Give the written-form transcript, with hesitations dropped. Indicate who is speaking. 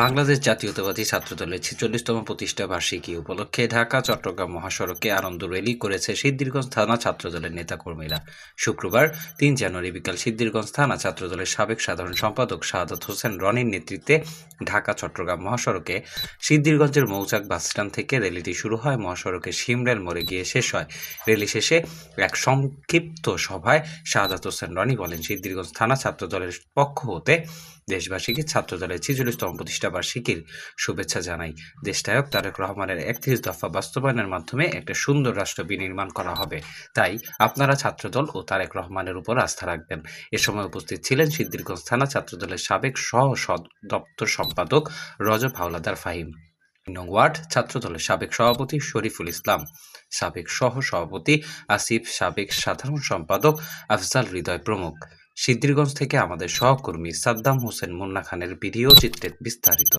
Speaker 1: বাংলাদেশ জাতীয়তাবাদী ছাত্রদলের ৪৬তম প্রতিষ্ঠা বার্ষিকী উপলক্ষে ঢাকা চট্টগ্রাম মহাসড়কে আনন্দ র্যালি করেছে সিদ্ধিরগঞ্জ থানা ছাত্রদলের নেতাকর্মীরা। শুক্রবার ৩ জানুয়ারি বিকাল সিদ্ধিরগঞ্জ থানা ছাত্রদলের সাবেক সাধারণ সম্পাদক শাহাদাত হোসেন রনির নেতৃত্বে ঢাকা চট্টগ্রাম মহাসড়কে সিদ্ধিরগঞ্জের মৌচাক বাসস্ট্যান্ড থেকে র্যালিটি শুরু হয়, মহাসড়কের শিমরেল মোড়ে গিয়ে শেষ হয়। র্যালি শেষে এক সংক্ষিপ্ত সভায় শাহাদাত হোসেন রনি বলেন, সিদ্ধিরগঞ্জ থানা ছাত্রদলের পক্ষ হতে দেশবাসীকে ছাত্রদলের ৪৬তম প্রতিষ্ঠা বার্ষিকীর শুভেচ্ছা জানাই। দেশনায়ক তারেক রহমানের ৩১ দফা বাস্তবায়নের মাধ্যমে একটা সুন্দর রাষ্ট্র বিনির্মাণ করা হবে, তাই আপনারা ছাত্রদল ও তারেক রহমানের উপর আস্থা রাখবেন। এ সময় উপস্থিত ছিলেন সিদ্ধিরগঞ্জ থানা ছাত্রদলের সাবেক সহ দপ্তর সম্পাদক রজব হাওলাদার ফাহিম, নং ওয়ার্ড ছাত্রদলের সাবেক সভাপতি শরীফুল ইসলাম, সাবেক সহ সভাপতি আসিফ, সাবেক সাধারণ সম্পাদক আফজাল হৃদয় প্রমুখ। সিদ্ধিরগঞ্জ থেকে আমাদের সহকর্মী সাদ্দাম হোসেন মুন্না খানের ভিডিও চিত্রে বিস্তারিত।